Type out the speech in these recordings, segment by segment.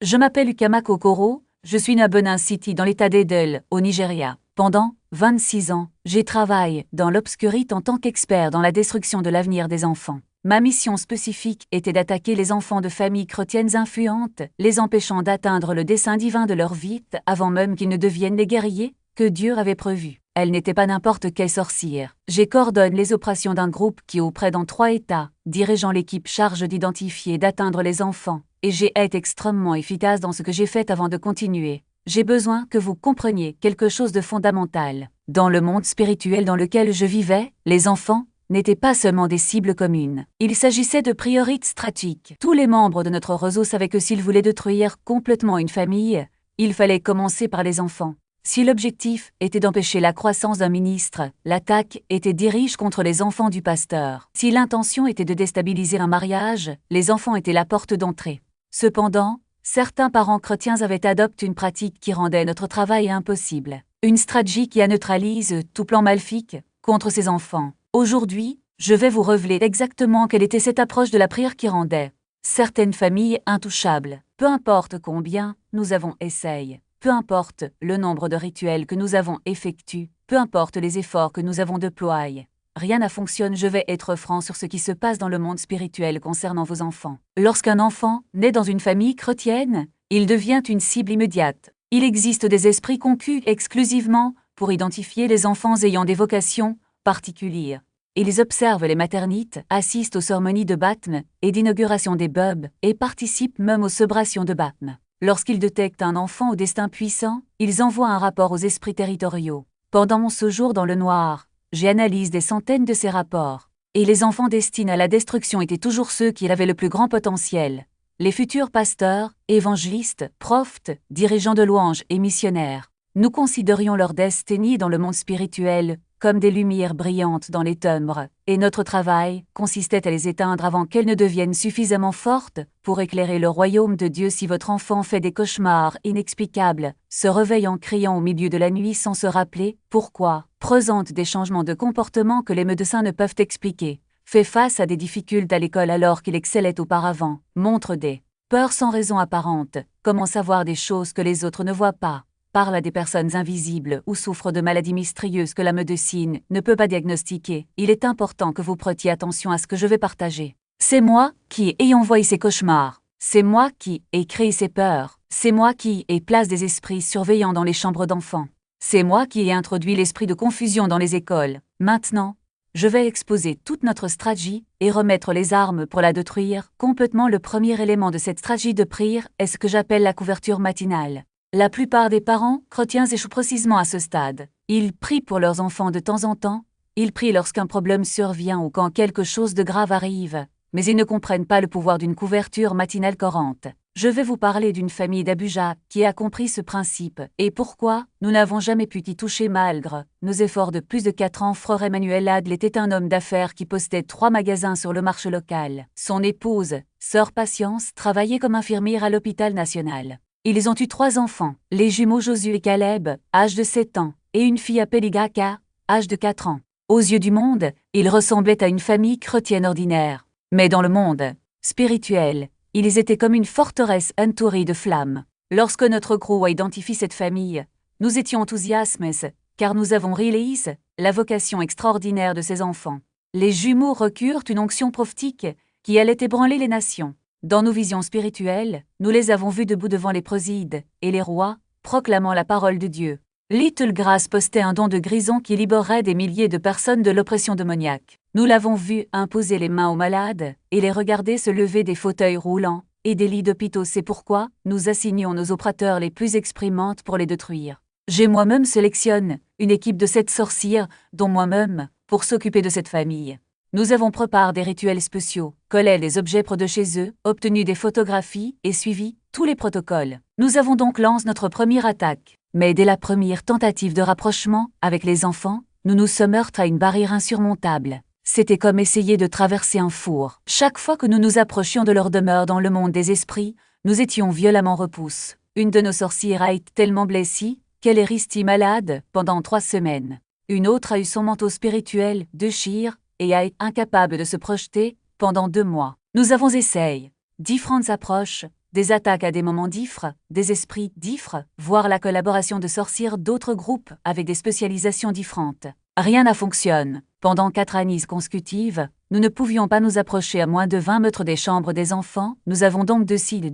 Je m'appelle Ukama Kokoro, je suis né à Benin City dans l'état d'Edo, au Nigeria. Pendant 26 ans, j'ai travaillé dans l'obscurité en tant qu'expert dans la destruction de l'avenir des enfants. Ma mission spécifique était d'attaquer les enfants de familles chrétiennes influentes, les empêchant d'atteindre le dessein divin de leur vie avant même qu'ils ne deviennent les guerriers que Dieu avait prévus. Elle n'était pas n'importe quelle sorcière. J'ai coordonné les opérations d'un groupe qui auprès dans 3 États, dirigeant l'équipe charge d'identifier et d'atteindre les enfants, et j'ai été extrêmement efficace dans ce que j'ai fait avant de continuer. J'ai besoin que vous compreniez quelque chose de fondamental. Dans le monde spirituel dans lequel je vivais, les enfants n'étaient pas seulement des cibles communes. Il s'agissait de priorités stratégiques. Tous les membres de notre réseau savaient que s'ils voulaient détruire complètement une famille, il fallait commencer par les enfants. Si l'objectif était d'empêcher la croissance d'un ministre, l'attaque était dirigée contre les enfants du pasteur. Si l'intention était de déstabiliser un mariage, les enfants étaient la porte d'entrée. Cependant, certains parents chrétiens avaient adopté une pratique qui rendait notre travail impossible. Une stratégie qui neutralise tout plan maléfique contre ses enfants. Aujourd'hui, je vais vous révéler exactement quelle était cette approche de la prière qui rendait certaines familles intouchables. Peu importe combien nous avons essayé. Peu importe le nombre de rituels que nous avons effectués, peu importe les efforts que nous avons déployés, rien ne fonctionne. Je vais être franc sur ce qui se passe dans le monde spirituel concernant vos enfants. Lorsqu'un enfant naît dans une famille chrétienne, il devient une cible immédiate. Il existe des esprits conçus exclusivement pour identifier les enfants ayant des vocations particulières. Ils observent les maternités, assistent aux cérémonies de baptême et d'inauguration des bubs et participent même aux célébrations de baptême. Lorsqu'ils détectent un enfant au destin puissant, ils envoient un rapport aux esprits territoriaux. Pendant mon séjour dans le noir, j'ai analysé des centaines de ces rapports. Et les enfants destinés à la destruction étaient toujours ceux qui avaient le plus grand potentiel. Les futurs pasteurs, évangélistes, prophètes, dirigeants de louanges et missionnaires. Nous considérions leur destinée dans le monde spirituel comme des lumières brillantes dans les ténèbres, et notre travail consistait à les éteindre avant qu'elles ne deviennent suffisamment fortes pour éclairer le royaume de Dieu. Si votre enfant fait des cauchemars inexplicables, se réveille en criant au milieu de la nuit sans se rappeler pourquoi, présente des changements de comportement que les médecins ne peuvent expliquer, fait face à des difficultés à l'école alors qu'il excellait auparavant, montre des peurs sans raison apparente, commence à voir des choses que les autres ne voient pas, parle à des personnes invisibles ou souffre de maladies mystérieuses que la médecine ne peut pas diagnostiquer. Il est important que vous prêtiez attention à ce que je vais partager. C'est moi qui ai envoyé ces cauchemars. C'est moi qui ai créé ces peurs. C'est moi qui ai placé des esprits surveillants dans les chambres d'enfants. C'est moi qui ai introduit l'esprit de confusion dans les écoles. Maintenant, je vais exposer toute notre stratégie et remettre les armes pour la détruire complètement. Le premier élément de cette stratégie de prière est ce que j'appelle la couverture matinale. La plupart des parents chrétiens échouent précisément à ce stade. Ils prient pour leurs enfants de temps en temps, ils prient lorsqu'un problème survient ou quand quelque chose de grave arrive, mais ils ne comprennent pas le pouvoir d'une couverture matinale courante. Je vais vous parler d'une famille d'Abuja qui a compris ce principe et pourquoi nous n'avons jamais pu y toucher malgré nos efforts de plus de 4 ans. Frère Emmanuel Adl était un homme d'affaires qui possédait 3 magasins sur le marché local. Son épouse, sœur Patience, travaillait comme infirmière à l'hôpital national. Ils ont eu 3 enfants, les jumeaux Josué et Caleb, âge de 7 ans, et une fille appelée Gaka, âge de 4 ans. Aux yeux du monde, ils ressemblaient à une famille chrétienne ordinaire. Mais dans le monde spirituel, ils étaient comme une forteresse entourée de flammes. Lorsque notre groupe a identifié cette famille, nous étions enthousiasmés, car nous avons réalisé la vocation extraordinaire de ces enfants. Les jumeaux reçurent une onction prophétique qui allait ébranler les nations. Dans nos visions spirituelles, nous les avons vus debout devant les présides et les rois, proclamant la parole de Dieu. Little Grace postait un don de guérison qui libérerait des milliers de personnes de l'oppression démoniaque. Nous l'avons vu imposer les mains aux malades et les regarder se lever des fauteuils roulants et des lits d'hôpitaux. C'est pourquoi nous assignons nos opérateurs les plus expérimentés pour les détruire. J'ai moi-même sélectionné une équipe de 7 sorcières, dont moi-même, pour s'occuper de cette famille. Nous avons préparé des rituels spéciaux, collé les objets près de chez eux, obtenu des photographies et suivi tous les protocoles. Nous avons donc lancé notre première attaque. Mais dès la première tentative de rapprochement avec les enfants, nous nous sommes heurtés à une barrière insurmontable. C'était comme essayer de traverser un four. Chaque fois que nous nous approchions de leur demeure dans le monde des esprits, nous étions violemment repoussés. Une de nos sorcières a été tellement blessée qu'elle est restée malade pendant 3 semaines. Une autre a eu son manteau spirituel déchiré et a été incapable de se projeter pendant 2 mois. Nous avons essayé différentes approches, des attaques à des moments d'ifres, des esprits d'ifres, voire la collaboration de sorcières d'autres groupes avec des spécialisations différentes. Rien n'a fonctionné. Pendant 4 années consécutives, nous ne pouvions pas nous approcher à moins de 20 mètres des chambres des enfants, nous avons donc décidé.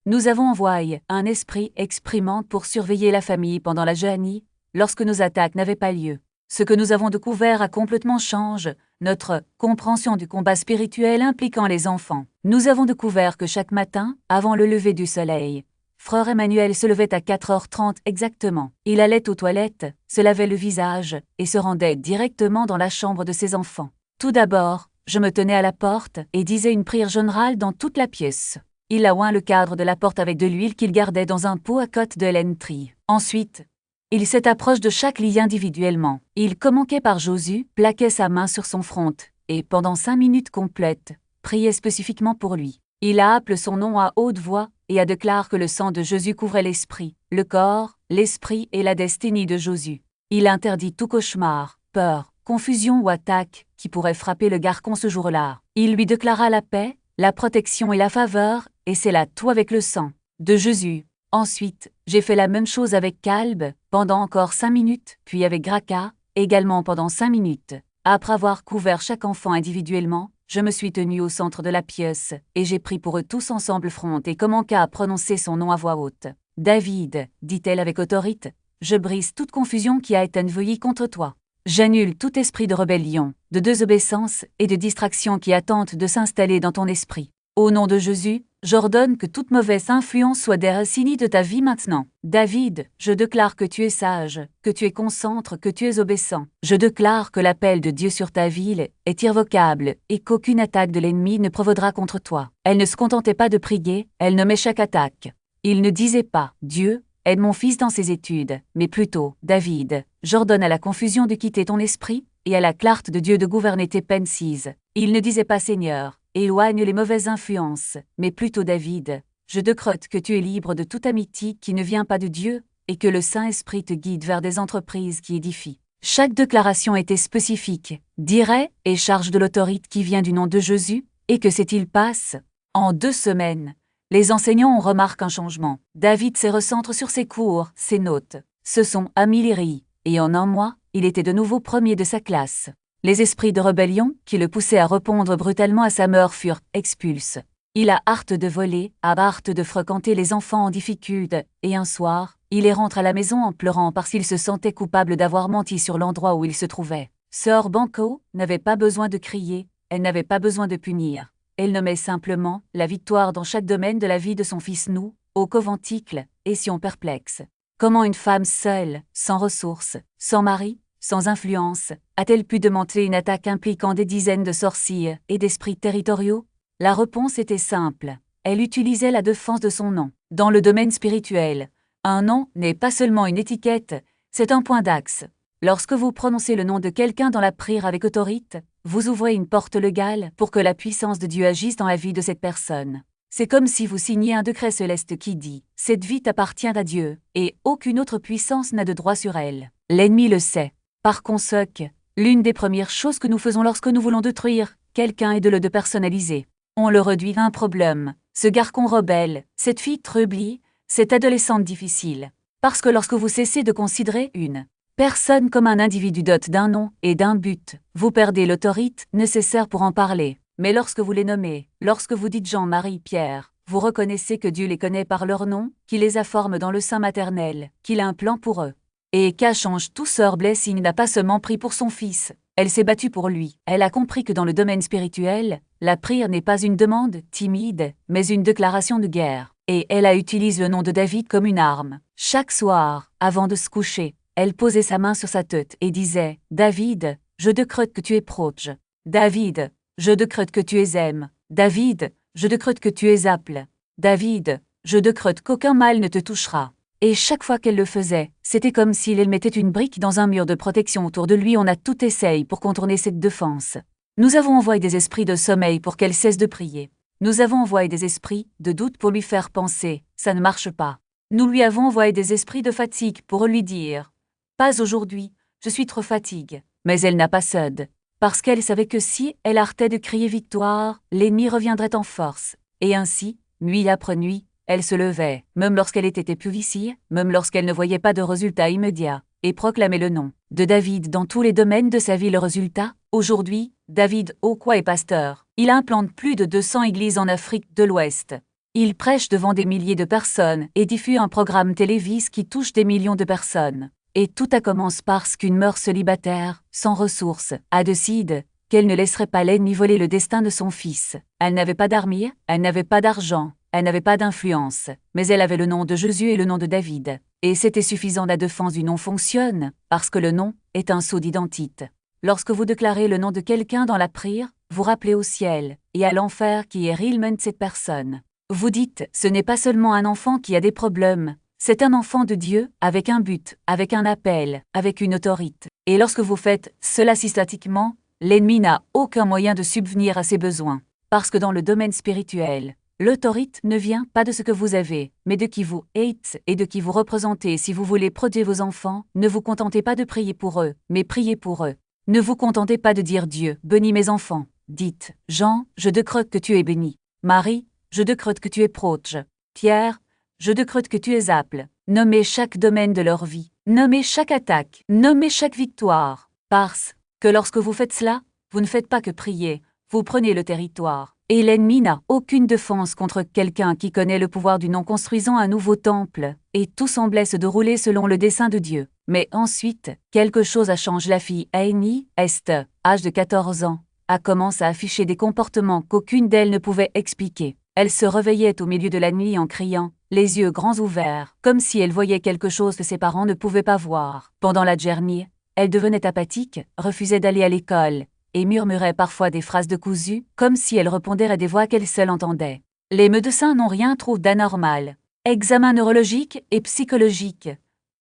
Nous avons envoyé un esprit exprimant pour surveiller la famille pendant la journée, lorsque nos attaques n'avaient pas lieu. Ce que nous avons découvert a complètement changé notre compréhension du combat spirituel impliquant les enfants. Nous avons découvert que chaque matin, avant le lever du soleil, Frère Emmanuel se levait à 4h30 exactement. Il allait aux toilettes, se lavait le visage et se rendait directement dans la chambre de ses enfants. Tout d'abord, je me tenais à la porte et disais une prière générale dans toute la pièce. Il a oint le cadre de la porte avec de l'huile qu'il gardait dans un pot à côté de l'entrée. Ensuite, il s'est approché de chaque lit individuellement. Il commençait par Josué, plaquait sa main sur son front et, pendant 5 minutes complètes, priait spécifiquement pour lui. Il a appelé son nom à haute voix et a déclaré que le sang de Jésus couvrait l'esprit, le corps, l'esprit et la destinée de Josué. Il interdit tout cauchemar, peur, confusion ou attaque qui pourrait frapper le garçon ce jour-là. Il lui déclara la paix, la protection et la faveur, et c'est là tout avec le sang de Jésus. Ensuite, j'ai fait la même chose avec Caleb, pendant encore 5 minutes, puis avec Graka, également pendant 5 minutes. Après avoir couvert chaque enfant individuellement, je me suis tenue au centre de la pièce, et j'ai pris pour eux tous ensemble front et commença à prononcer son nom à voix haute. « David, dit-elle avec autorité, je brise toute confusion qui a été envoyée contre toi. J'annule tout esprit de rébellion, de désobéissance et de distraction qui a tenté de s'installer dans ton esprit. Au nom de Jésus, j'ordonne que toute mauvaise influence soit déracinée de ta vie maintenant. David, je déclare que tu es sage, que tu es concentre, que tu es obéissant. Je déclare que l'appel de Dieu sur ta ville est irrévocable et qu'aucune attaque de l'ennemi ne provoquera contre toi. Elle ne se contentait pas de prier, elle nommait chaque attaque. Il ne disait pas « Dieu, aide mon fils dans ses études », mais plutôt « David, j'ordonne à la confusion de quitter ton esprit et à la clarté de Dieu de gouverner tes pensées. » Il ne disait pas « Seigneur, éloigne les mauvaises influences », mais plutôt « David, je décrète que tu es libre de toute amitié qui ne vient pas de Dieu et que le Saint-Esprit te guide vers des entreprises qui édifient. Chaque déclaration était spécifique, dirait et charge de l'autorité qui vient du nom de Jésus, et que s'est-il passe? En 2 semaines, les enseignants ont remarqué un changement. David se recentre sur ses cours, ses notes, se sont améliorés, et en 1 mois, il était de nouveau premier de sa classe. Les esprits de rébellion, qui le poussaient à répondre brutalement à sa mort, furent expulsés. Il a hâte de voler, a hâte de fréquenter les enfants en difficulté, et un soir, il est rentré à la maison en pleurant parce qu'il se sentait coupable d'avoir menti sur l'endroit où il se trouvait. Sœur Banco n'avait pas besoin de crier, elle n'avait pas besoin de punir. Elle nommait simplement la victoire dans chaque domaine de la vie de son fils nous, au conventicle, et Sion perplexe. Comment une femme seule, sans ressources, sans mari, sans influence, a-t-elle pu démanteler une attaque impliquant des dizaines de sorciers et d'esprits territoriaux? La réponse était simple. Elle utilisait la défense de son nom. Dans le domaine spirituel, un nom n'est pas seulement une étiquette, c'est un point d'axe. Lorsque vous prononcez le nom de quelqu'un dans la prière avec autorité, vous ouvrez une porte légale pour que la puissance de Dieu agisse dans la vie de cette personne. C'est comme si vous signiez un décret céleste qui dit « Cette vie t'appartient à Dieu, et aucune autre puissance n'a de droit sur elle. » L'ennemi le sait. Par conséquent, l'une des premières choses que nous faisons lorsque nous voulons détruire quelqu'un est de le dépersonnaliser. On le réduit à un problème. Ce garçon rebelle, cette fille troublée, cette adolescente difficile. Parce que lorsque vous cessez de considérer une personne comme un individu doté d'un nom et d'un but, vous perdez l'autorité nécessaire pour en parler. Mais lorsque vous les nommez, lorsque vous dites Jean-Marie, Pierre, vous reconnaissez que Dieu les connaît par leur nom, qu'il les a formés dans le sein maternel, qu'il a un plan pour eux. Et qu'à change tout sœur Blessing n'a pas seulement pris pour son fils, elle s'est battue pour lui. Elle a compris que dans le domaine spirituel, la prière n'est pas une demande timide, mais une déclaration de guerre. Et elle a utilisé le nom de David comme une arme. Chaque soir, avant de se coucher, elle posait sa main sur sa tête et disait « David, je décrète que tu es proche. David, je décrète que tu es aime. David, je décrète que tu es appelé. David, je décrète qu'aucun mal ne te touchera. » Et chaque fois qu'elle le faisait, c'était comme si elle mettait une brique dans un mur de protection autour de lui. On a tout essayé pour contourner cette défense. Nous avons envoyé des esprits de sommeil pour qu'elle cesse de prier. Nous avons envoyé des esprits de doute pour lui faire penser « ça ne marche pas ». Nous lui avons envoyé des esprits de fatigue pour lui dire « pas aujourd'hui, je suis trop fatiguée ». Mais elle n'a pas cédé, parce qu'elle savait que si elle arrêtait de crier victoire, l'ennemi reviendrait en force. Et ainsi, nuit après nuit, elle se levait, même lorsqu'elle était épuisée, même lorsqu'elle ne voyait pas de résultat immédiat, et proclamait le nom de David dans tous les domaines de sa vie. Le résultat, aujourd'hui, David Okwa est pasteur. Il implante plus de 200 églises en Afrique de l'Ouest. Il prêche devant des milliers de personnes et diffuse un programme télévisé qui touche des millions de personnes. Et tout a commencé parce qu'une mère célibataire, sans ressources, a décidé qu'elle ne laisserait pas l'ennemi voler le destin de son fils. Elle n'avait pas d'armure, elle n'avait pas d'argent, elle n'avait pas d'influence, mais elle avait le nom de Jésus et le nom de David. Et c'était suffisant. La défense du nom fonctionne, parce que le nom est un sceau d'identité. Lorsque vous déclarez le nom de quelqu'un dans la prière, vous rappelez au ciel et à l'enfer qui est réellement cette personne. Vous dites, ce n'est pas seulement un enfant qui a des problèmes, c'est un enfant de Dieu, avec un but, avec un appel, avec une autorité. Et lorsque vous faites cela systématiquement, l'ennemi n'a aucun moyen de subvenir à ses besoins. Parce que dans le domaine spirituel, l'autorité ne vient pas de ce que vous avez, mais de qui vous êtes et de qui vous représentez. Si vous voulez protéger vos enfants, ne vous contentez pas de prier pour eux, mais priez pour eux. Ne vous contentez pas de dire Dieu, bénis mes enfants. Dites, Jean, je décrète que tu es béni. Marie, je décrète que tu es proche. Pierre, je décrète que tu es apte. Nommez chaque domaine de leur vie. Nommez chaque attaque. Nommez chaque victoire. Parce que lorsque vous faites cela, vous ne faites pas que prier, vous prenez le territoire. Et l'ennemi n'a aucune défense contre quelqu'un qui connaît le pouvoir du nom construisant un nouveau temple, et tout semblait se dérouler selon le dessein de Dieu. Mais ensuite, quelque chose a changé. La fille Annie, Esther, âge de 14 ans, a commencé à afficher des comportements qu'aucune d'elles ne pouvait expliquer. Elle se réveillait au milieu de la nuit en criant, les yeux grands ouverts, comme si elle voyait quelque chose que ses parents ne pouvaient pas voir. Pendant la journée, elle devenait apathique, refusait d'aller à l'école, et murmurait parfois des phrases de cousu, comme si elle répondait à des voix qu'elle seule entendait. Les médecins n'ont rien trouvé d'anormal. Examen neurologique et psychologique.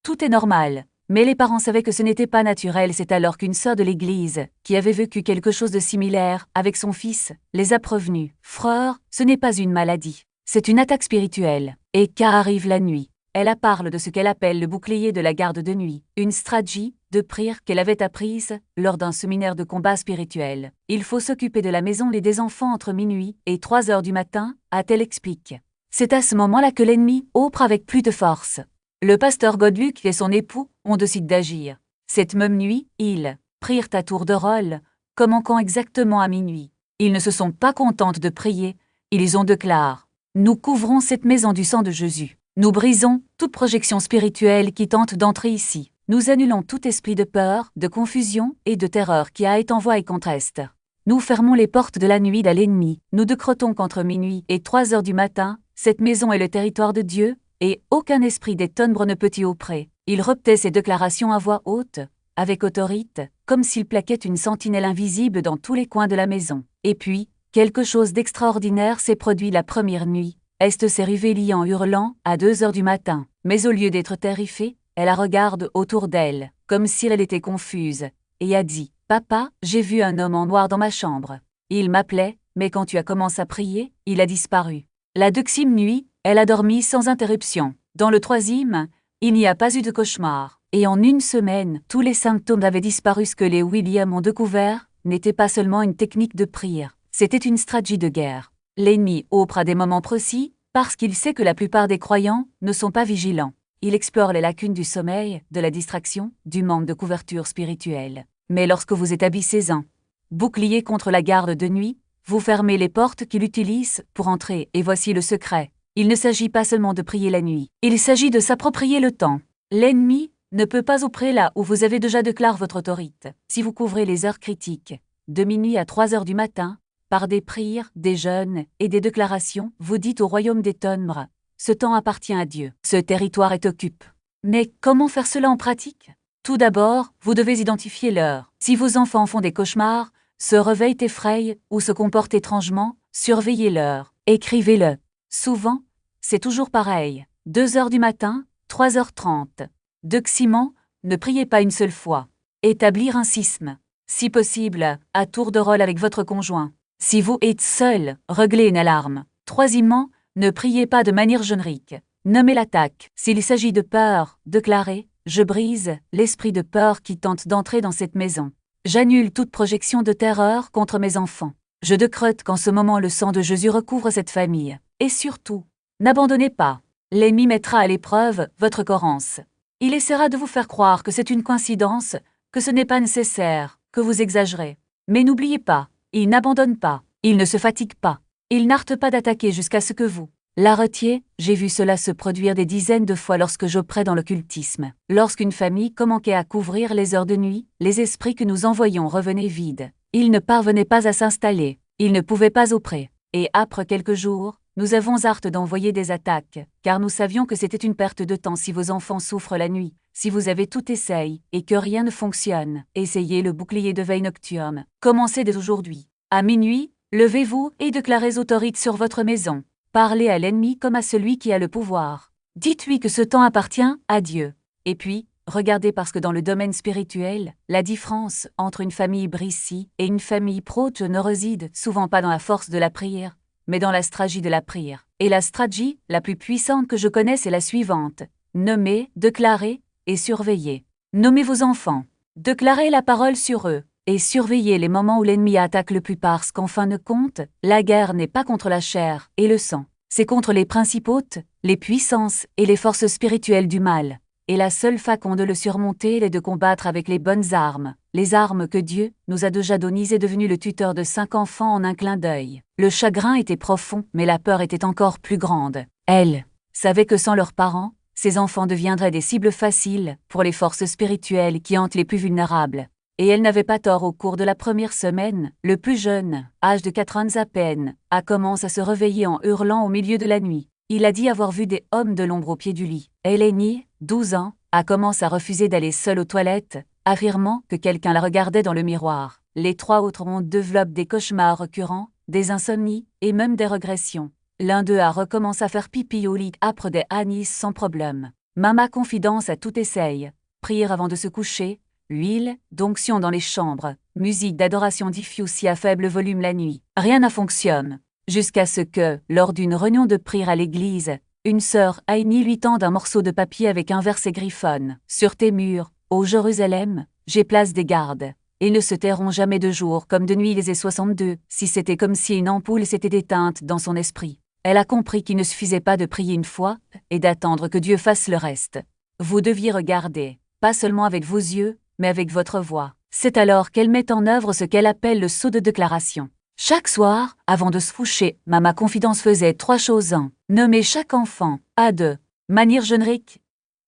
Tout est normal. Mais les parents savaient que ce n'était pas naturel. C'est alors qu'une sœur de l'église, qui avait vécu quelque chose de similaire avec son fils, les a prévenus. Frère, ce n'est pas une maladie. C'est une attaque spirituelle. Et car arrive la nuit. Elle parle de ce qu'elle appelle le bouclier de la garde de nuit, une stratégie de prière qu'elle avait apprise lors d'un séminaire de combat spirituel. Il faut s'occuper de la maison et des enfants entre minuit et 3 heures du matin, a-t-elle expliqué. C'est à ce moment-là que l'ennemi opère avec plus de force. Le pasteur Godluc et son époux ont décidé d'agir. Cette même nuit, ils prirent à tour de rôle, commençant exactement à minuit. Ils ne se sont pas contents de prier, ils ont déclaré « Nous couvrons cette maison du sang de Jésus. Nous brisons toute projection spirituelle qui tente d'entrer ici. Nous annulons tout esprit de peur, de confusion et de terreur qui a été envoyé contre Esther. Nous fermons les portes de la nuit à l'ennemi. Nous décrétons qu'entre minuit et 3 heures du matin, cette maison est le territoire de Dieu, et aucun esprit des ténèbres ne peut y opérer. » Il repetait ces déclarations à voix haute, avec autorité, comme s'il plaquait une sentinelle invisible dans tous les coins de la maison. Et puis, quelque chose d'extraordinaire s'est produit la première nuit. Esther s'est réveillée en hurlant à 2 heures du matin. Mais au lieu d'être terrifiée, elle regarde autour d'elle, comme si elle était confuse, et a dit « Papa, j'ai vu un homme en noir dans ma chambre. Il m'appelait, mais quand tu as commencé à prier, il a disparu. » La deuxième nuit, elle a dormi sans interruption. Dans le troisième, il n'y a pas eu de cauchemar. Et en une semaine, tous les symptômes avaient disparu. Ce que les Williams ont découvert n'était pas seulement une technique de prière, c'était une stratégie de guerre. L'ennemi opère à des moments précis, parce qu'il sait que la plupart des croyants ne sont pas vigilants. Il explore les lacunes du sommeil, de la distraction, du manque de couverture spirituelle. Mais lorsque vous établissez un bouclier contre la garde de nuit, vous fermez les portes qu'il utilise pour entrer. Et voici le secret. Il ne s'agit pas seulement de prier la nuit. Il s'agit de s'approprier le temps. L'ennemi ne peut pas opérer là où vous avez déjà déclaré votre autorité. Si vous couvrez les heures critiques, de minuit à 3 heures du matin, par des prières, des jeûnes et des déclarations, vous dites au royaume des ténèbres, ce temps appartient à Dieu. Ce territoire est occupé. Mais comment faire cela en pratique? Tout d'abord, vous devez identifier l'heure. Si vos enfants font des cauchemars, se réveillent effrayés ou se comportent étrangement, surveillez l'heure. Écrivez-le. Souvent, c'est toujours pareil. 2 heures du matin, 3h30. Deuxièmement, ne priez pas une seule fois. Établir un schisme. Si possible, à tour de rôle avec votre conjoint. Si vous êtes seul, réglez une alarme. Troisièmement, ne priez pas de manière générique. Nommez l'attaque. S'il s'agit de peur, déclarez « Je brise l'esprit de peur qui tente d'entrer dans cette maison. J'annule toute projection de terreur contre mes enfants. Je décrète qu'en ce moment le sang de Jésus recouvre cette famille. » Et surtout, N'abandonnez pas. L'ennemi mettra à l'épreuve votre cohérence. Il essaiera de vous faire croire que c'est une coïncidence, que ce n'est pas nécessaire, que vous exagérez. Mais n'oubliez pas, il n'abandonne pas, il ne se fatigue pas, il n'arrête pas d'attaquer jusqu'à ce que vous l'arrêtiez. J'ai vu cela se produire des dizaines de fois lorsque j'opérais dans l'occultisme. Lorsqu'une famille commençait à couvrir les heures de nuit, les esprits que nous envoyions revenaient vides. Ils ne parvenaient pas à s'installer, ils ne pouvaient pas opérer. Et après quelques jours, nous avons hâte d'envoyer des attaques, car nous savions que c'était une perte de temps si vos enfants souffrent la nuit. Si vous avez tout essayé et que rien ne fonctionne, essayez le bouclier de veille nocturne. Commencez dès aujourd'hui. À minuit, levez-vous et déclarez autorité sur votre maison. Parlez à l'ennemi comme à celui qui a le pouvoir. Dites-lui que ce temps appartient à Dieu. Et puis, regardez parce que dans le domaine spirituel, la différence entre une famille brissie et une famille proche ne réside souvent pas dans la force de la prière, mais dans la stratégie de la prière. Et la stratégie la plus puissante que je connaisse est la suivante. Nommez, déclarez et surveillez. Nommez vos enfants. Déclarez la parole sur eux. Et surveillez les moments où l'ennemi attaque le plus parce qu'en fin de compte, la guerre n'est pas contre la chair et le sang. C'est contre les principautés, les puissances et les forces spirituelles du mal. Et la seule façon de le surmonter est de combattre avec les bonnes armes. Les armes que Dieu nous a déjà données est devenu le tuteur de 5 enfants en un clin d'œil. Le chagrin était profond, mais la peur était encore plus grande. Elle savait que sans leurs parents, ses enfants deviendraient des cibles faciles pour les forces spirituelles qui hantent les plus vulnérables. Et elle n'avait pas tort. Au cours de la première semaine, le plus jeune, âge de 4 ans à peine, a commencé à se réveiller en hurlant au milieu de la nuit. Il a dit avoir vu des hommes de l'ombre au pied du lit. Eleni, 12 ans, a commencé à refuser d'aller seule aux toilettes, affirmant que quelqu'un la regardait dans le miroir. Les 3 autres ont développé des cauchemars récurrents, des insomnies et même des régressions. L'un d'eux a recommencé à faire pipi au lit après des anis sans problème. Mama confidence à tout essaye. Prière avant de se coucher, huile, d'onction dans les chambres, musique d'adoration diffusée à faible volume la nuit. Rien ne fonctionne. Jusqu'à ce que, lors d'une réunion de prière à l'église, une sœur Aïni lui tende un morceau de papier avec un verset griffonne. Sur tes murs, ô Jérusalem, j'ai place des gardes. Ils ne se tairont jamais de jour comme de nuit les 62. Si c'était comme si une ampoule s'était éteinte dans son esprit. Elle a compris qu'il ne suffisait pas de prier une fois et d'attendre que Dieu fasse le reste. Vous deviez regarder, pas seulement avec vos yeux, mais avec votre voix. C'est alors qu'elle met en œuvre ce qu'elle appelle le sceau de déclaration. Chaque soir, avant de se coucher, Mama Confidence faisait 3 choses. 1. Nommer chaque enfant. À 2. Manière générique.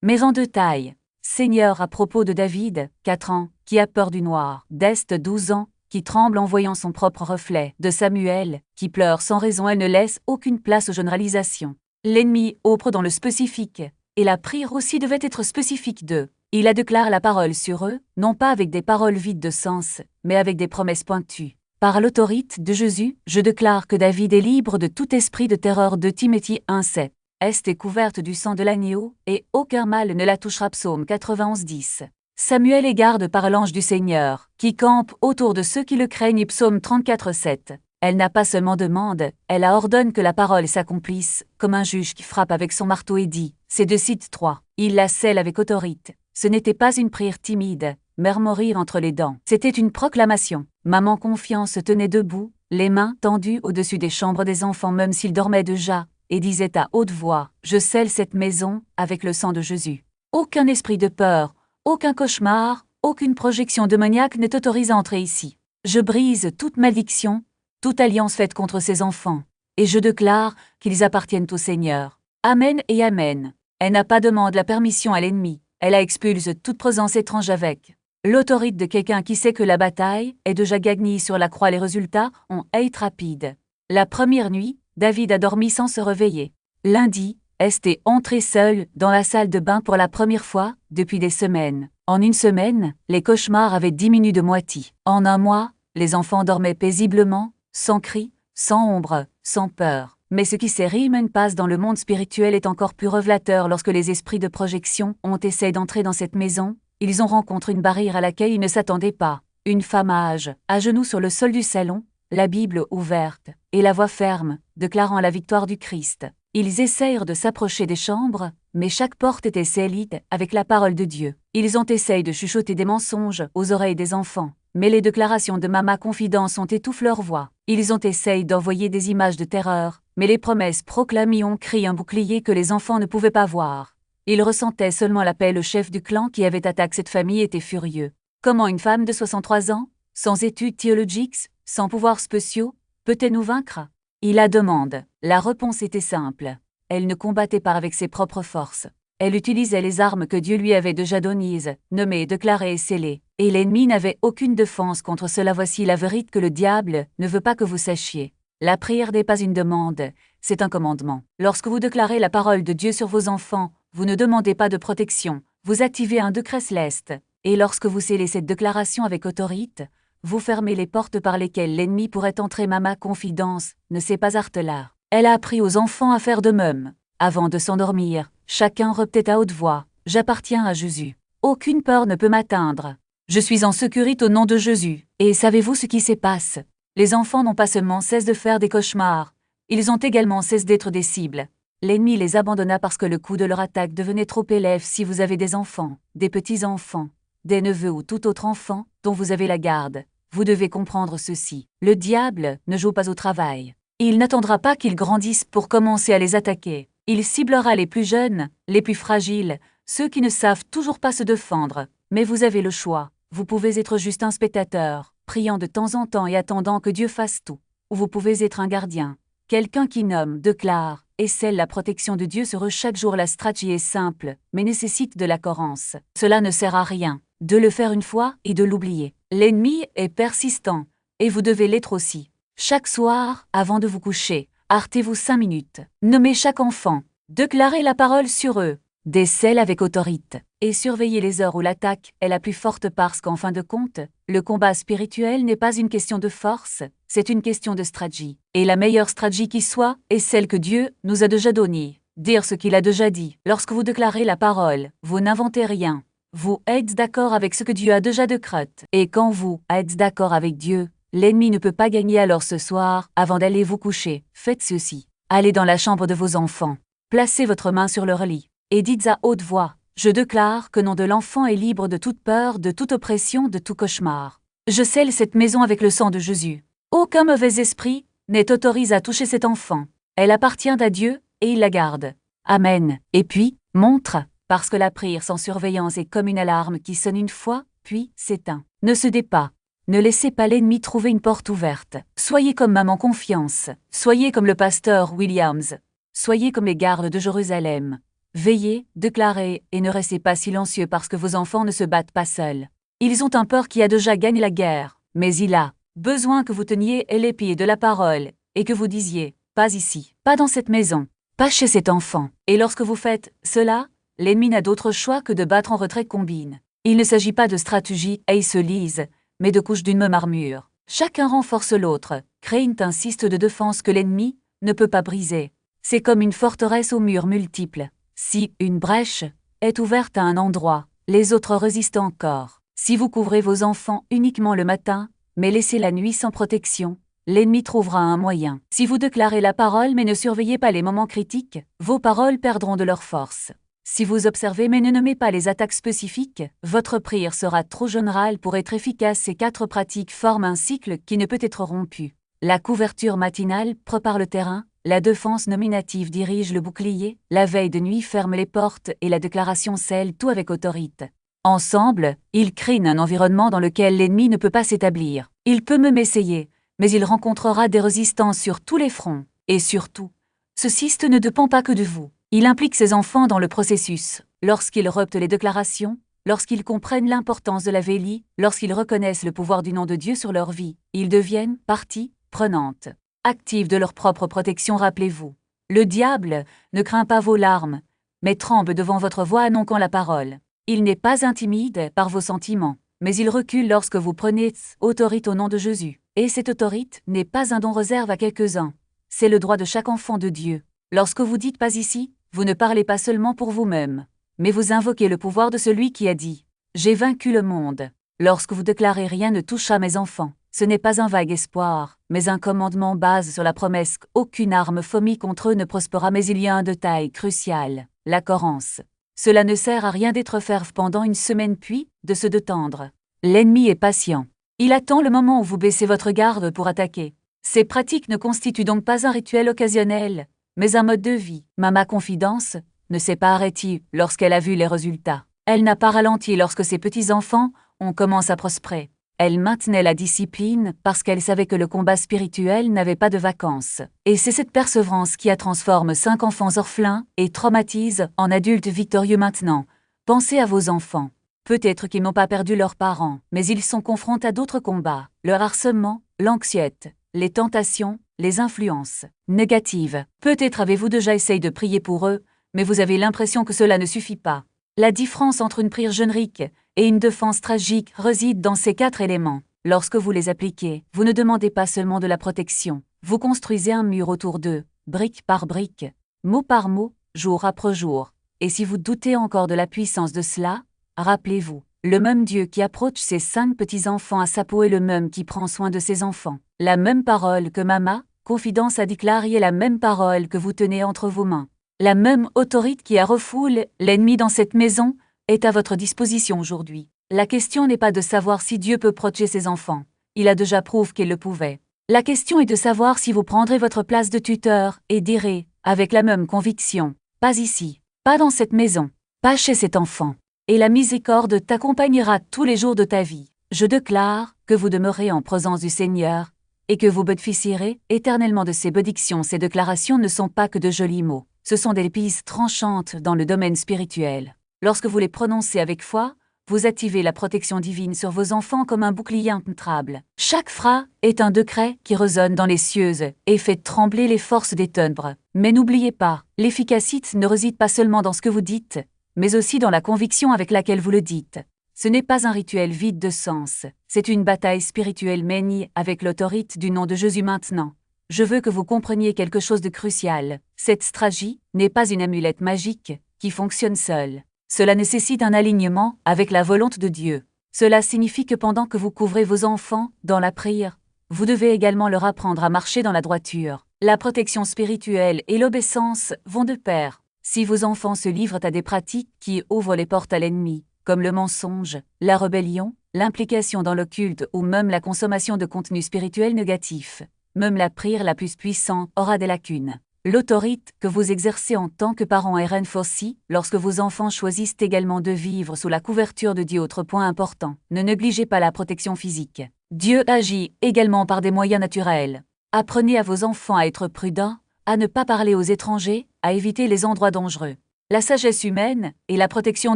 Maison de taille. Seigneur à propos de David, 4 ans, qui a peur du noir. D'Est, 12 ans, qui tremble en voyant son propre reflet. De Samuel, qui pleure sans raison. Elle ne laisse aucune place aux généralisations. L'ennemi opère dans le spécifique. Et la prière aussi devait être spécifique. 2. Il a déclaré la parole sur eux, non pas avec des paroles vides de sens, mais avec des promesses pointues. Par l'autorité de Jésus, je déclare que David est libre de tout esprit de terreur de Timothée 1,7. Est couverte du sang de l'agneau, et aucun mal ne la touchera. Psaume 91,10. Samuel est garde par l'ange du Seigneur, qui campe autour de ceux qui le craignent. Psaume 34,7. Elle n'a pas seulement demande, elle a ordonne que la parole s'accomplisse, comme un juge qui frappe avec son marteau et dit. C'est de Cite 3. Il la scelle avec autorité. Ce n'était pas une prière timide, murmurir entre les dents. C'était une proclamation. Maman Confiance se tenait debout, les mains tendues au-dessus des chambres des enfants même s'ils dormaient déjà, et disait à haute voix, « Je scelle cette maison avec le sang de Jésus. » Aucun esprit de peur, aucun cauchemar, aucune projection démoniaque n'est autorisée à entrer ici. Je brise toute malédiction, toute alliance faite contre ces enfants, et je déclare qu'ils appartiennent au Seigneur. Amen et Amen. Elle n'a pas demandé la permission à l'ennemi. Elle a expulsé toute présence étrange avec l'autorité de quelqu'un qui sait que la bataille est déjà gagnée sur la croix. Les résultats ont été rapides. La première nuit, David a dormi sans se réveiller. Lundi, Est est entré seul dans la salle de bain pour la première fois depuis des semaines. En une semaine, les cauchemars avaient diminué de moitié. En un mois, les enfants dormaient paisiblement, sans cris, sans ombre, sans peur. Mais ce qui s'est réellement passe dans le monde spirituel est encore plus révélateur. Lorsque les esprits de projection ont essayé d'entrer dans cette maison, ils ont rencontré une barrière à laquelle ils ne s'attendaient pas. Une femme âge, à genoux sur le sol du salon, la Bible ouverte, et la voix ferme, déclarant la victoire du Christ. Ils essayèrent de s'approcher des chambres, mais chaque porte était scellée avec la parole de Dieu. Ils ont essayé de chuchoter des mensonges aux oreilles des enfants, mais les déclarations de Mama Confidence ont étouffé leur voix. Ils ont essayé d'envoyer des images de terreur, Mais les promesses proclamées ont créé un bouclier que les enfants ne pouvaient pas voir. Ils ressentaient seulement la paix. Le chef du clan qui avait attaqué cette famille était furieux. Comment une femme de 63 ans, sans études théologiques, sans pouvoirs spéciaux, peut-elle nous vaincre? Il la demande. La réponse était simple. Elle ne combattait pas avec ses propres forces. Elle utilisait les armes que Dieu lui avait déjà données, nommées, déclarées et scellées. Et l'ennemi n'avait aucune défense contre cela. Voici la vérité que le diable ne veut pas que vous sachiez. La prière n'est pas une demande, c'est un commandement. Lorsque vous déclarez la parole de Dieu sur vos enfants, vous ne demandez pas de protection, vous activez un décret céleste. Et lorsque vous scellez cette déclaration avec autorité, vous fermez les portes par lesquelles l'ennemi pourrait entrer. Maman confidence ne sait pas artelar. Elle a appris aux enfants à faire de même. Avant de s'endormir, chacun repetait à haute voix « J'appartiens à Jésus. Aucune peur ne peut m'atteindre. Je suis en sécurité au nom de Jésus. » Et savez-vous ce qui se passe? Les enfants n'ont pas seulement cessé de faire des cauchemars, ils ont également cessé d'être des cibles. L'ennemi les abandonna parce que le coup de leur attaque devenait trop élève. Si vous avez des enfants, des petits-enfants, des neveux ou tout autre enfant dont vous avez la garde, vous devez comprendre ceci. Le diable ne joue pas au travail. Il n'attendra pas qu'ils grandissent pour commencer à les attaquer. Il ciblera les plus jeunes, les plus fragiles, ceux qui ne savent toujours pas se défendre. Mais vous avez le choix. Vous pouvez être juste un spectateur, priant de temps en temps et attendant que Dieu fasse tout. Ou vous pouvez être un gardien, quelqu'un qui nomme, déclare, et scelle la protection de Dieu sur eux chaque jour. La stratégie est simple, mais nécessite de la cohérence. Cela ne sert à rien de le faire une fois et de l'oublier. L'ennemi est persistant, et vous devez l'être aussi. Chaque soir, avant de vous coucher, arrêtez-vous 5 minutes. Nommez chaque enfant, déclarez la parole sur eux, décèle avec autorité, et surveillez les heures où l'attaque est la plus forte parce qu'en fin de compte, le combat spirituel n'est pas une question de force, c'est une question de stratégie. Et la meilleure stratégie qui soit est celle que Dieu nous a déjà donnée. Dire ce qu'il a déjà dit. Lorsque vous déclarez la parole, vous n'inventez rien. Vous êtes d'accord avec ce que Dieu a déjà décrété. Et quand vous êtes d'accord avec Dieu, l'ennemi ne peut pas gagner. Alors ce soir, avant d'aller vous coucher, faites ceci. Allez dans la chambre de vos enfants. Placez votre main sur leur lit. Et dites à haute voix, je déclare que le nom de l'enfant est libre de toute peur, de toute oppression, de tout cauchemar. Je scelle cette maison avec le sang de Jésus. Aucun mauvais esprit n'est autorisé à toucher cet enfant. Elle appartient à Dieu, et il la garde. Amen. Et puis, montre, parce que la prière sans surveillance est comme une alarme qui sonne une fois, puis s'éteint. Ne cédez pas. Ne laissez pas l'ennemi trouver une porte ouverte. Soyez comme maman confiance. Soyez comme le pasteur Williams. Soyez comme les gardes de Jérusalem. Veillez, déclarez, et ne restez pas silencieux parce que vos enfants ne se battent pas seuls. Ils ont un peur qui a déjà gagné la guerre, mais il a besoin que vous teniez l'épée de la parole, et que vous disiez, pas ici, pas dans cette maison, pas chez cet enfant. Et lorsque vous faites cela, l'ennemi n'a d'autre choix que de battre en retrait combine. Il ne s'agit pas de stratégie et ils se lisent, mais de couches d'une même armure. Chacun renforce l'autre, crée une insiste de défense que l'ennemi ne peut pas briser. C'est comme une forteresse aux murs multiples. Si une brèche est ouverte à un endroit, les autres résistent encore. Si vous couvrez vos enfants uniquement le matin, mais laissez la nuit sans protection, l'ennemi trouvera un moyen. Si vous déclarez la parole mais ne surveillez pas les moments critiques, vos paroles perdront de leur force. Si vous observez mais ne nommez pas les attaques spécifiques, votre prière sera trop générale pour être efficace. Ces 4 pratiques forment un cycle qui ne peut être rompu. La couverture matinale prépare le terrain, la défense nominative dirige le bouclier, la veille de nuit ferme les portes et la déclaration scelle tout avec autorité. Ensemble, ils créent un environnement dans lequel l'ennemi ne peut pas s'établir. Il peut même essayer, mais il rencontrera des résistances sur tous les fronts. Et surtout, ce système ne dépend pas que de vous. Il implique ses enfants dans le processus. Lorsqu'ils reptent les déclarations, lorsqu'ils comprennent l'importance de la veille, lorsqu'ils reconnaissent le pouvoir du nom de Dieu sur leur vie, ils deviennent partie prenante, active de leur propre protection. Rappelez-vous, le diable ne craint pas vos larmes, mais tremble devant votre voix annonçant la parole. Il n'est pas intimide par vos sentiments, mais il recule lorsque vous prenez autorité au nom de Jésus. Et cette autorité n'est pas un don réservé à quelques-uns, c'est le droit de chaque enfant de Dieu. Lorsque vous dites pas ici, vous ne parlez pas seulement pour vous-même, mais vous invoquez le pouvoir de celui qui a dit « J'ai vaincu le monde ». Lorsque vous déclarez « Rien ne touchera mes enfants », ce n'est pas un vague espoir, mais un commandement basé sur la promesse qu'aucune arme fourmille contre eux ne prospérera. Mais il y a un détail crucial, la cohérence. Cela ne sert à rien d'être ferve pendant une semaine puis de se détendre. L'ennemi est patient. Il attend le moment où vous baissez votre garde pour attaquer. Ces pratiques ne constituent donc pas un rituel occasionnel, mais un mode de vie. Mama Confidence ne s'est pas arrêtée lorsqu'elle a vu les résultats. Elle n'a pas ralenti lorsque ses petits-enfants ont commencé à prospérer. Elle maintenait la discipline parce qu'elle savait que le combat spirituel n'avait pas de vacances. Et c'est cette persévérance qui a transformé 5 enfants orphelins et traumatise en adultes victorieux maintenant. Pensez à vos enfants. Peut-être qu'ils n'ont pas perdu leurs parents, mais ils sont confrontés à d'autres combats. Le harcèlement, l'anxiété, les tentations, les influences négatives. Peut-être avez-vous déjà essayé de prier pour eux, mais vous avez l'impression que cela ne suffit pas. La différence entre une prière générique et une défense tragique réside dans ces 4 éléments. Lorsque vous les appliquez, vous ne demandez pas seulement de la protection, vous construisez un mur autour d'eux, brique par brique, mot par mot, jour après jour. Et si vous doutez encore de la puissance de cela, rappelez-vous, le même Dieu qui approche ses 5 petits-enfants à sa peau est le même qui prend soin de ses enfants. La même parole que Mama Confidence a déclarée est la même parole que vous tenez entre vos mains. La même autorité qui a refoulé l'ennemi dans cette maison est à votre disposition aujourd'hui. La question n'est pas de savoir si Dieu peut protéger ses enfants. Il a déjà prouvé qu'il le pouvait. La question est de savoir si vous prendrez votre place de tuteur et direz, avec la même conviction, « Pas ici, pas dans cette maison, pas chez cet enfant. » Et la miséricorde t'accompagnera tous les jours de ta vie. Je déclare que vous demeurez en présence du Seigneur et que vous bénéficierez éternellement de ses bénédictions. Ces déclarations ne sont pas que de jolis mots. Ce sont des pistes tranchantes dans le domaine spirituel. Lorsque vous les prononcez avec foi, vous activez la protection divine sur vos enfants comme un bouclier impénétrable. Chaque phrase est un décret qui résonne dans les cieux et fait trembler les forces des ténèbres. Mais n'oubliez pas, l'efficacité ne réside pas seulement dans ce que vous dites, mais aussi dans la conviction avec laquelle vous le dites. Ce n'est pas un rituel vide de sens, c'est une bataille spirituelle menée avec l'autorité du nom de Jésus maintenant. Je veux que vous compreniez quelque chose de crucial. Cette stratégie n'est pas une amulette magique qui fonctionne seule. Cela nécessite un alignement avec la volonté de Dieu. Cela signifie que pendant que vous couvrez vos enfants dans la prière, vous devez également leur apprendre à marcher dans la droiture. La protection spirituelle et l'obéissance vont de pair. Si vos enfants se livrent à des pratiques qui ouvrent les portes à l'ennemi, comme le mensonge, la rébellion, l'implication dans l'occulte ou même la consommation de contenu spirituel négatif, même la prière la plus puissante aura des lacunes. L'autorité que vous exercez en tant que parent est renforcée lorsque vos enfants choisissent également de vivre sous la couverture de Dieu. Autre point important, ne négligez pas la protection physique. Dieu agit également par des moyens naturels. Apprenez à vos enfants à être prudents, à ne pas parler aux étrangers, à éviter les endroits dangereux. La sagesse humaine et la protection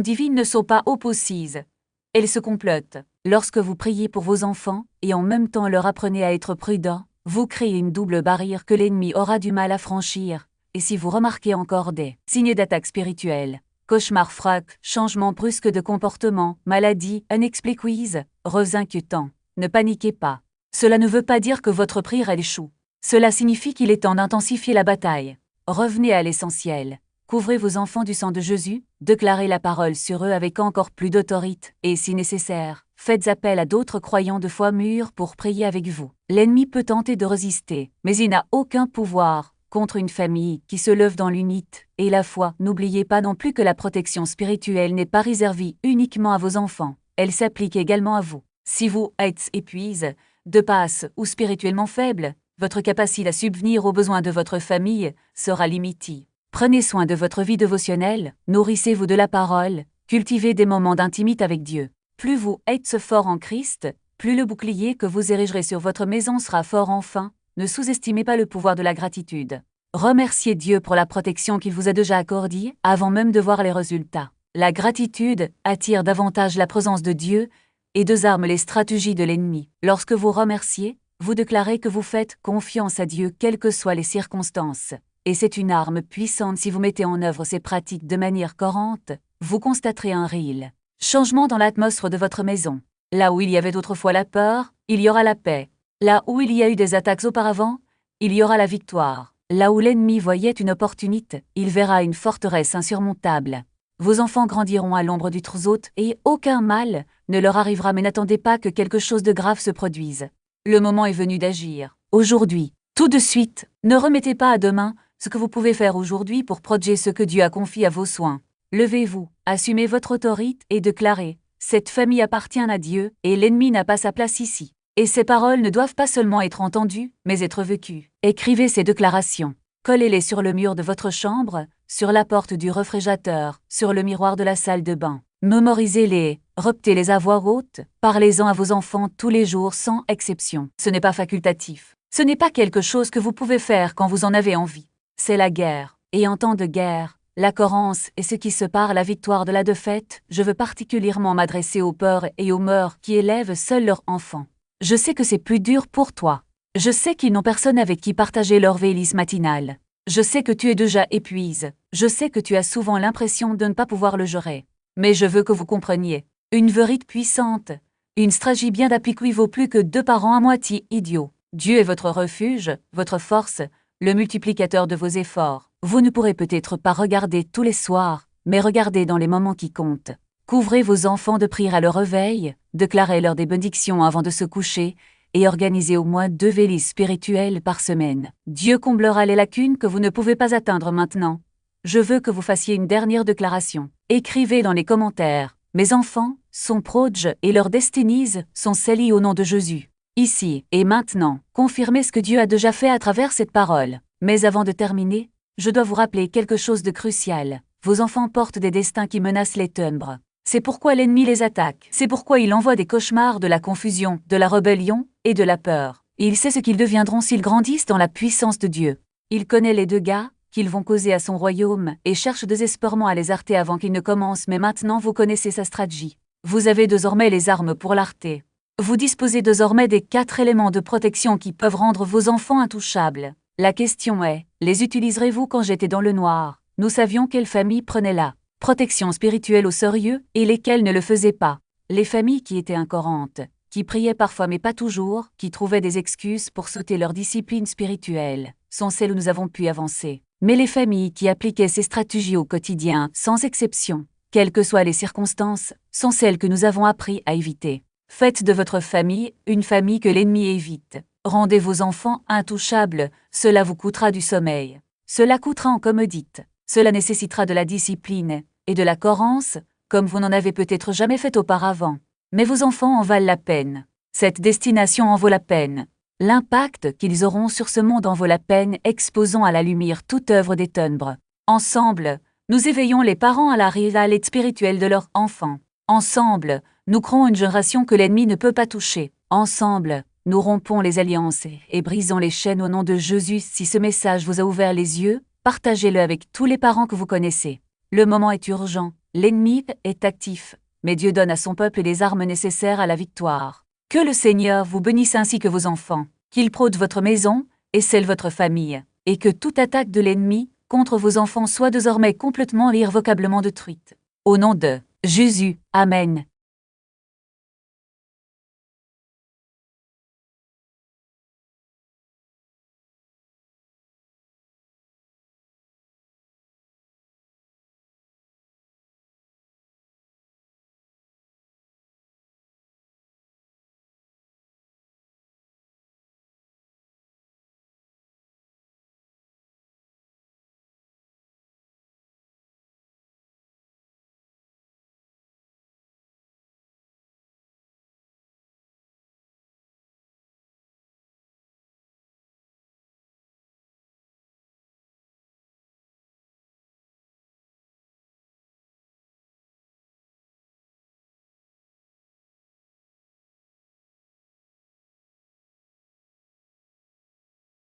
divine ne sont pas opposées. Elles se complotent. Lorsque vous priez pour vos enfants et en même temps leur apprenez à être prudents, vous créez une double barrière que l'ennemi aura du mal à franchir. Et si vous remarquez encore des signes d'attaque spirituelle, cauchemars frac, changement brusque de comportement, maladie, inexpliqués, rêves inquiétants, ne paniquez pas. Cela ne veut pas dire que votre prière échoue. Cela signifie qu'il est temps d'intensifier la bataille. Revenez à l'essentiel. Couvrez vos enfants du sang de Jésus, déclarez la parole sur eux avec encore plus d'autorité, et si nécessaire, faites appel à d'autres croyants de foi mûrs pour prier avec vous. L'ennemi peut tenter de résister, mais il n'a aucun pouvoir contre une famille qui se lève dans l'unité et la foi. N'oubliez pas non plus que la protection spirituelle n'est pas réservée uniquement à vos enfants, elle s'applique également à vous. Si vous êtes épuisé, de passe ou spirituellement faible, votre capacité à subvenir aux besoins de votre famille sera limitée. Prenez soin de votre vie dévotionnelle, nourrissez-vous de la parole, cultivez des moments d'intimité avec Dieu. Plus vous êtes fort en Christ, plus le bouclier que vous érigerez sur votre maison sera fort. Enfin, ne sous-estimez pas le pouvoir de la gratitude. Remerciez Dieu pour la protection qu'il vous a déjà accordée avant même de voir les résultats. La gratitude attire davantage la présence de Dieu et désarme les stratégies de l'ennemi. Lorsque vous remerciez, vous déclarez que vous faites confiance à Dieu quelles que soient les circonstances. Et c'est une arme puissante. Si vous mettez en œuvre ces pratiques de manière cohérente, vous constaterez un réel changement dans l'atmosphère de votre maison. Là où il y avait autrefois la peur, il y aura la paix. Là où il y a eu des attaques auparavant, il y aura la victoire. Là où l'ennemi voyait une opportunité, il verra une forteresse insurmontable. Vos enfants grandiront à l'ombre du trésor et aucun mal ne leur arrivera. Mais n'attendez pas que quelque chose de grave se produise. Le moment est venu d'agir. Aujourd'hui, tout de suite, ne remettez pas à demain ce que vous pouvez faire aujourd'hui pour protéger ce que Dieu a confié à vos soins. Levez-vous, assumez votre autorité et déclarez « Cette famille appartient à Dieu et l'ennemi n'a pas sa place ici ». Et ces paroles ne doivent pas seulement être entendues, mais être vécues. Écrivez ces déclarations. Collez-les sur le mur de votre chambre, sur la porte du réfrigérateur, sur le miroir de la salle de bain. Mémorisez-les, repetez-les à voix haute, parlez-en à vos enfants tous les jours sans exception. Ce n'est pas facultatif. Ce n'est pas quelque chose que vous pouvez faire quand vous en avez envie. C'est la guerre. Et en temps de guerre, la Corance est ce qui sépare la victoire de la défaite. Je veux particulièrement m'adresser aux peurs et aux mœurs qui élèvent seuls leurs enfants. Je sais que c'est plus dur pour toi. Je sais qu'ils n'ont personne avec qui partager leur vélice matinale. Je sais que tu es déjà épuisé. Je sais que tu as souvent l'impression de ne pas pouvoir le gérer. Mais je veux que vous compreniez. Une vérité puissante. Une stratégie bien appliquée vaut plus que 2 parents à moitié idiots. Dieu est votre refuge, votre force, le multiplicateur de vos efforts. Vous ne pourrez peut-être pas regarder tous les soirs, mais regardez dans les moments qui comptent. Couvrez vos enfants de prières à leur réveil, déclarez-leur des bénédictions avant de se coucher, et organisez au moins 2 vélices spirituelles par semaine. Dieu comblera les lacunes que vous ne pouvez pas atteindre maintenant. Je veux que vous fassiez une dernière déclaration. Écrivez dans les commentaires. Mes enfants sont proches et leurs destinies sont scellées au nom de Jésus. Ici et maintenant, confirmez ce que Dieu a déjà fait à travers cette parole. Mais avant de terminer, je dois vous rappeler quelque chose de crucial. Vos enfants portent des destins qui menacent les ténèbres. C'est pourquoi l'ennemi les attaque. C'est pourquoi il envoie des cauchemars, de la confusion, de la rébellion et de la peur. Il sait ce qu'ils deviendront s'ils grandissent dans la puissance de Dieu. Il connaît les dégâts qu'ils vont causer à son royaume et cherche désespérément à les arrêter avant qu'ils ne commencent, mais maintenant vous connaissez sa stratégie. Vous avez désormais les armes pour l'arrêter. Vous disposez désormais des 4 éléments de protection qui peuvent rendre vos enfants intouchables. La question est, les utiliserez-vous? Quand j'étais dans le noir, nous savions quelle famille prenait la protection spirituelle au sérieux et lesquelles ne le faisaient pas. Les familles qui étaient incohérentes, qui priaient parfois mais pas toujours, qui trouvaient des excuses pour sauter leur discipline spirituelle, sont celles où nous avons pu avancer. Mais les familles qui appliquaient ces stratégies au quotidien, sans exception, quelles que soient les circonstances, sont celles que nous avons appris à éviter. Faites de votre famille une famille que l'ennemi évite. Rendez vos enfants intouchables, cela vous coûtera du sommeil. Cela coûtera en commodite. Cela nécessitera de la discipline et de la cohérence, comme vous n'en avez peut-être jamais fait auparavant. Mais vos enfants en valent la peine. Cette destination en vaut la peine. L'impact qu'ils auront sur ce monde en vaut la peine, exposant à la lumière toute œuvre des ténèbres. Ensemble, nous éveillons les parents à la réalité spirituelle de leurs enfants. Ensemble, nous créons une génération que l'ennemi ne peut pas toucher. Ensemble, nous rompons les alliances et brisons les chaînes au nom de Jésus. Si ce message vous a ouvert les yeux, partagez-le avec tous les parents que vous connaissez. Le moment est urgent, l'ennemi est actif, mais Dieu donne à son peuple les armes nécessaires à la victoire. Que le Seigneur vous bénisse ainsi que vos enfants, qu'il protège votre maison et celle de votre famille, et que toute attaque de l'ennemi contre vos enfants soit désormais complètement et irrévocablement détruite. Au nom de Jésus, Amen.